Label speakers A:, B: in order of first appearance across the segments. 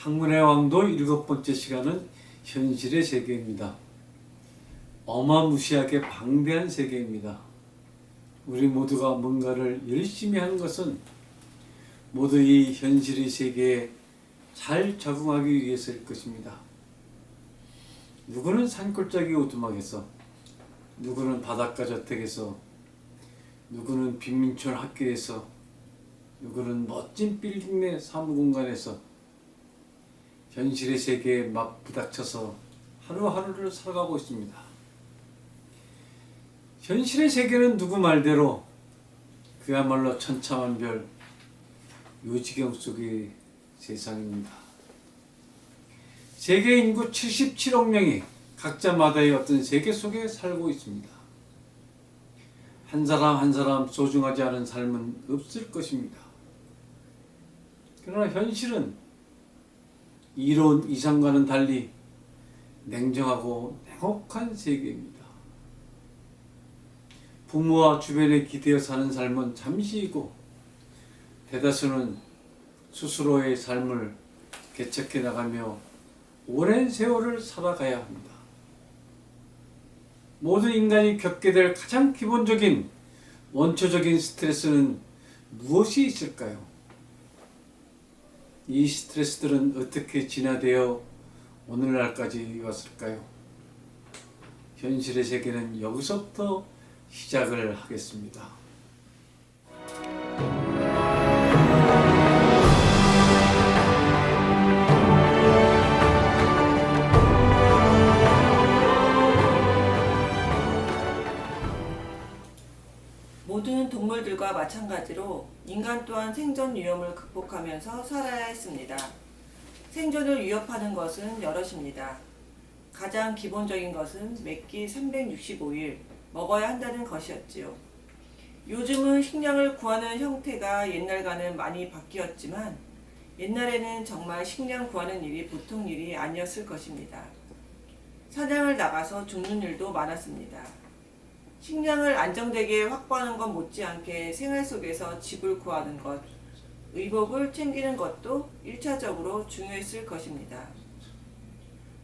A: 학문의 왕도 7번째 시간은 현실의 세계입니다. 어마무시하게 방대한 세계입니다. 우리 모두가 뭔가를 열심히 하는 것은 모두 이 현실의 세계에 잘 적응하기 위해서일 것입니다. 누구는 산골짜기 오두막에서, 누구는 바닷가 저택에서, 누구는 빈민촌 학교에서, 누구는 멋진 빌딩 내 사무공간에서 현실의 세계에 막 부닥쳐서 하루하루를 살아가고 있습니다. 현실의 세계는 누구 말대로 그야말로 천차만별 요지경 속의 세상입니다. 세계 인구 77억 명이 각자마다의 어떤 세계 속에 살고 있습니다. 한 사람 한 사람 소중하지 않은 삶은 없을 것입니다. 그러나 현실은 이론 이상과는 달리 냉정하고 냉혹한 세계입니다. 부모와 주변에 기대어 사는 삶은 잠시이고 대다수는 스스로의 삶을 개척해 나가며 오랜 세월을 살아가야 합니다. 모든 인간이 겪게 될 가장 기본적인 원초적인 스트레스는 무엇이 있을까요? 이 스트레스들은 어떻게 진화되어 오늘날까지 왔을까요? 현실의 세계는 여기서부터 시작을 하겠습니다.
B: 모든 동물들과 마찬가지로 인간 또한 생존 위험을 극복하면서 살아야 했습니다. 생존을 위협하는 것은 여럿입니다. 가장 기본적인 것은 매끼 365일 먹어야 한다는 것이었지요. 요즘은 식량을 구하는 형태가 옛날과는 많이 바뀌었지만 옛날에는 정말 식량 구하는 일이 보통 일이 아니었을 것입니다. 사냥을 나가서 죽는 일도 많았습니다. 식량을 안정되게 확보하는 것 못지않게 생활 속에서 집을 구하는 것, 의복을 챙기는 것도 1차적으로 중요했을 것입니다.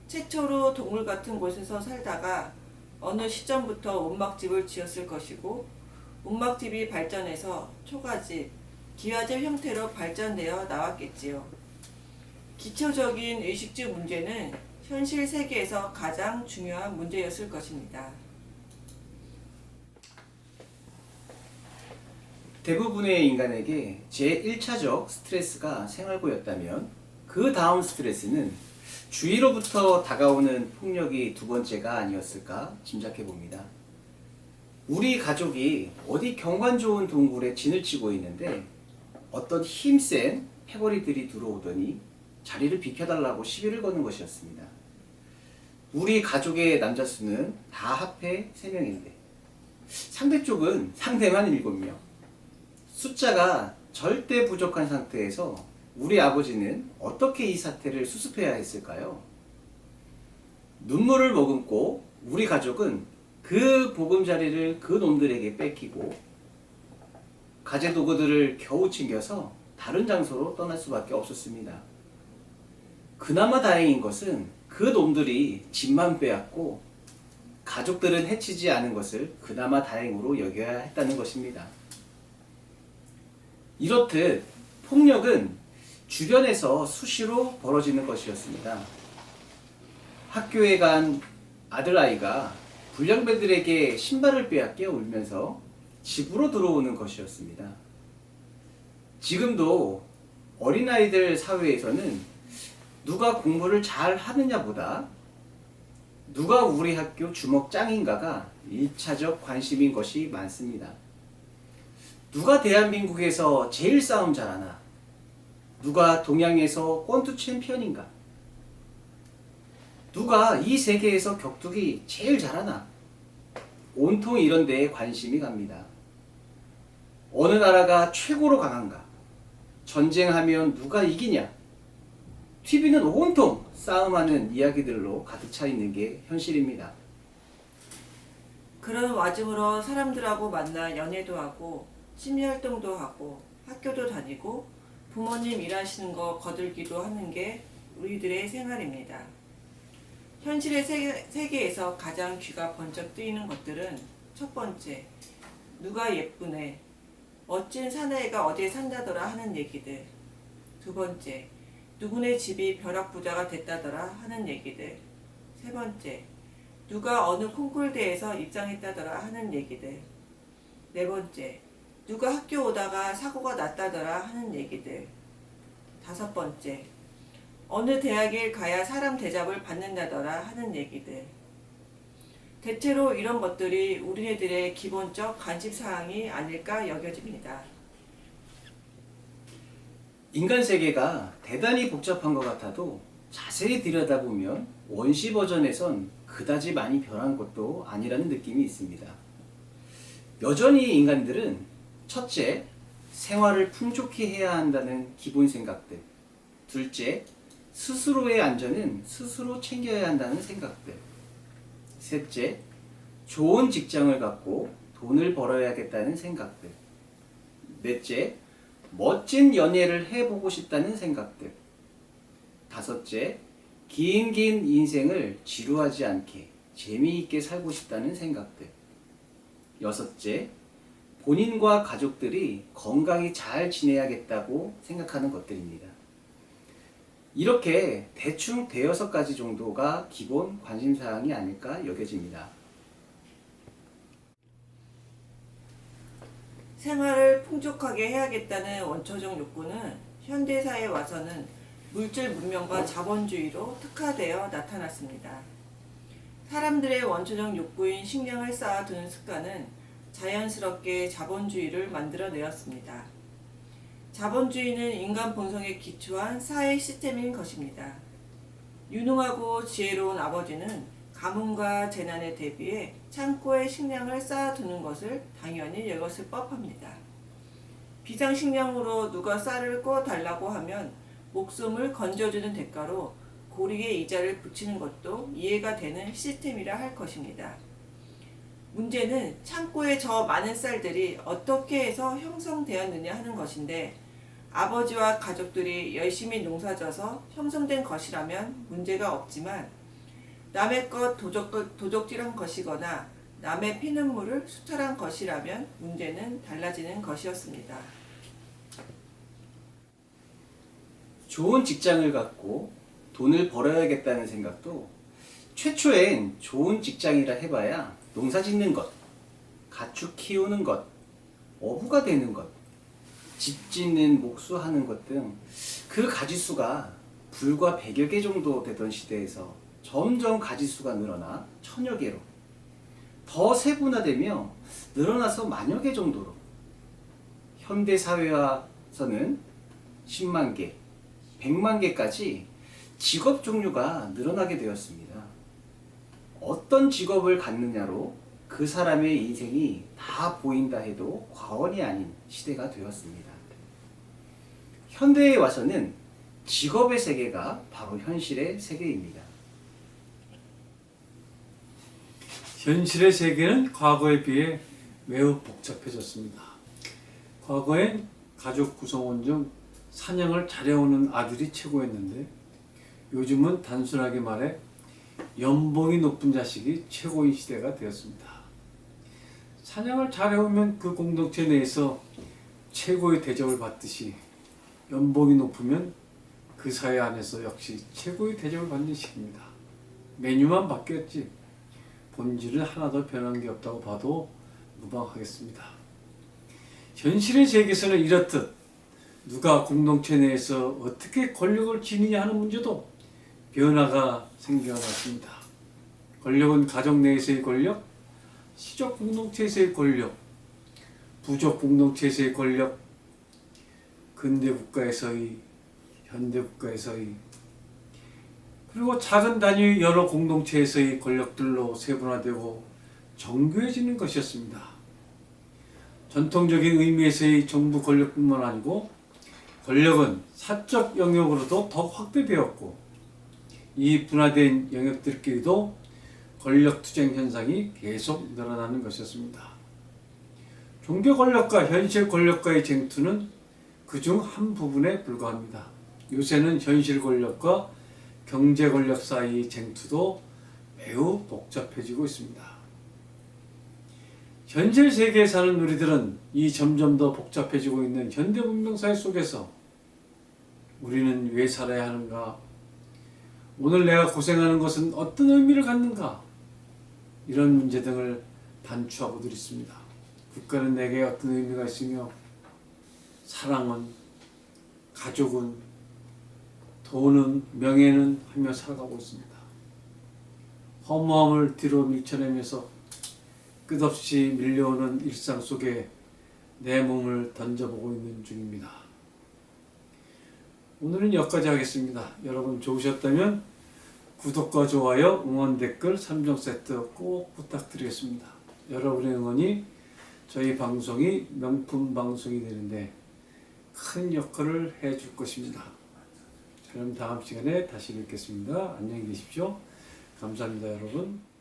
B: 최초로 동굴 같은 곳에서 살다가 어느 시점부터 움막집을 지었을 것이고 움막집이 발전해서 초가집, 기와집 형태로 발전되어 나왔겠지요. 기초적인 의식주 문제는 현실 세계에서 가장 중요한 문제였을 것입니다.
C: 대부분의 인간에게 제1차적 스트레스가 생활고였다면 그 다음 스트레스는 주위로부터 다가오는 폭력이 두 번째가 아니었을까 짐작해 봅니다. 우리 가족이 어디 경관 좋은 동굴에 진을 치고 있는데 어떤 힘센 패거리들이 들어오더니 자리를 비켜달라고 시비를 거는 것이었습니다. 우리 가족의 남자 수는 다 합해 3명인데 상대 쪽은 상대만 7명. 숫자가 절대 부족한 상태에서 우리 아버지는 어떻게 이 사태를 수습해야 했을까요? 눈물을 머금고 우리 가족은 그 보금자리를 그 놈들에게 뺏기고 가재도구들을 겨우 챙겨서 다른 장소로 떠날 수밖에 없었습니다. 그나마 다행인 것은 그 놈들이 집만 빼앗고 가족들은 해치지 않은 것을 그나마 다행으로 여겨야 했다는 것입니다. 이렇듯 폭력은 주변에서 수시로 벌어지는 것이었습니다. 학교에 간 아들아이가 불량배들에게 신발을 빼앗겨 울면서 집으로 들어오는 것이었습니다. 지금도 어린아이들 사회에서는 누가 공부를 잘 하느냐보다 누가 우리 학교 주먹 짱인가가 1차적 관심인 것이 많습니다. 누가 대한민국에서 제일 싸움 잘하나? 누가 동양에서 권투 챔피언인가? 누가 이 세계에서 격투기 제일 잘하나? 온통 이런 데에 관심이 갑니다. 어느 나라가 최고로 강한가? 전쟁하면 누가 이기냐? TV는 온통 싸움하는 이야기들로 가득 차 있는 게 현실입니다.
B: 그런 와중으로 사람들하고 만나 연애도 하고 취미활동도 하고 학교도 다니고 부모님 일하시는 거 거들기도 하는 게 우리들의 생활입니다. 현실의 세계에서 가장 귀가 번쩍 뜨이는 것들은 첫 번째, 누가 예쁘네, 멋진 사나이가 어디에 산다더라 하는 얘기들. 두 번째, 누구네 집이 벼락부자가 됐다더라 하는 얘기들. 세 번째, 누가 어느 콩쿨대에서 입상했다더라 하는 얘기들. 네 번째, 누가 학교 오다가 사고가 났다더라 하는 얘기들. 다섯 번째, 어느 대학에 가야 사람 대접을 받는다더라 하는 얘기들. 대체로 이런 것들이 우리네들의 기본적 관심사항이 아닐까 여겨집니다.
C: 인간 세계가 대단히 복잡한 것 같아도 자세히 들여다보면 원시 버전에선 그다지 많이 변한 것도 아니라는 느낌이 있습니다. 여전히 인간들은 첫째, 생활을 풍족히 해야 한다는 기본 생각들. 둘째, 스스로의 안전은 스스로 챙겨야 한다는 생각들. 셋째, 좋은 직장을 갖고 돈을 벌어야겠다는 생각들. 넷째, 멋진 연애를 해보고 싶다는 생각들. 다섯째, 긴 인생을 지루하지 않게 재미있게 살고 싶다는 생각들. 여섯째, 본인과 가족들이 건강히 잘 지내야겠다고 생각하는 것들입니다. 이렇게 대충 대여섯 가지 정도가 기본 관심사항이 아닐까 여겨집니다.
B: 생활을 풍족하게 해야겠다는 원초적 욕구는 현대사에 와서는 물질 문명과 자본주의로 특화되어 나타났습니다. 사람들의 원초적 욕구인 식량을 쌓아두는 습관은 자연스럽게 자본주의를 만들어내었습니다. 자본주의는 인간 본성에 기초한 사회 시스템인 것입니다. 유능하고 지혜로운 아버지는 가뭄과 재난에 대비해 창고에 식량을 쌓아두는 것을 당연히 여겼을 법합니다. 비상식량으로 누가 쌀을 꺼달라고 하면 목숨을 건져주는 대가로 고리에 이자를 붙이는 것도 이해가 되는 시스템이라 할 것입니다. 문제는 창고에 저 많은 쌀들이 어떻게 해서 형성되었느냐 하는 것인데, 아버지와 가족들이 열심히 농사져서 형성된 것이라면 문제가 없지만 남의 것 도적질한 것이거나 남의 피눈물을 수탈한 것이라면 문제는 달라지는 것이었습니다.
C: 좋은 직장을 갖고 돈을 벌어야겠다는 생각도 최초엔 좋은 직장이라 해봐야 농사 짓는 것, 가축 키우는 것, 어부가 되는 것, 집 짓는 목수하는 것 등 그 가지수가 불과 100여 개 정도 되던 시대에서 점점 가지수가 늘어나 1000여 개로, 더 세분화되며 늘어나서 만여 개 정도로, 현대 사회와서는 10만 개, 100만 개까지 직업 종류가 늘어나게 되었습니다. 어떤 직업을 갖느냐로 그 사람의 인생이 다 보인다 해도 과언이 아닌 시대가 되었습니다. 현대에 와서는 직업의 세계가 바로 현실의 세계입니다.
A: 현실의 세계는 과거에 비해 매우 복잡해졌습니다. 과거엔 가족 구성원 중 사냥을 잘해오는 아들이 최고였는데, 요즘은 단순하게 말해 연봉이 높은 자식이 최고인 시대가 되었습니다. 사냥을 잘해오면 그 공동체 내에서 최고의 대접을 받듯이, 연봉이 높으면 그 사회 안에서 역시 최고의 대접을 받는 시기입니다. 메뉴만 바뀌었지 본질은 하나도 변한 게 없다고 봐도 무방하겠습니다. 현실의 세계에서는 이렇듯 누가 공동체 내에서 어떻게 권력을 지니냐 하는 문제도 변화가 생겨났습니다. 권력은 가정 내에서의 권력, 시족 공동체에서의 권력, 부족 공동체에서의 권력, 근대 국가에서의, 현대 국가에서의, 그리고 작은 단위 여러 공동체에서의 권력들로 세분화되고 정교해지는 것이었습니다. 전통적인 의미에서의 정부 권력뿐만 아니고 권력은 사적 영역으로도 더 확대되었고, 이 분화된 영역들끼리도 권력 투쟁 현상이 계속 늘어나는 것이었습니다. 종교 권력과 현실 권력과의 쟁투는 그중 한 부분에 불과합니다. 요새는 현실 권력과 경제 권력 사이의 쟁투도 매우 복잡해지고 있습니다. 현실 세계에 사는 우리들은 이 점점 더 복잡해지고 있는 현대 문명 사회 속에서 우리는 왜 살아야 하는가? 오늘 내가 고생하는 것은 어떤 의미를 갖는가? 이런 문제 등을 반추하고들 있습니다. 국가는 내게 어떤 의미가 있으며 사랑은, 가족은, 돈은, 명예는 하며 살아가고 있습니다. 허무함을 뒤로 밀쳐내면서 끝없이 밀려오는 일상 속에 내 몸을 던져보고 있는 중입니다. 오늘은 여기까지 하겠습니다. 여러분 좋으셨다면 구독과 좋아요, 응원 댓글 3종 세트 꼭 부탁드리겠습니다. 여러분의 응원이 저희 방송이 명품 방송이 되는데 큰 역할을 해줄 것입니다. 그럼 다음 시간에 다시 뵙겠습니다. 안녕히 계십시오. 감사합니다, 여러분.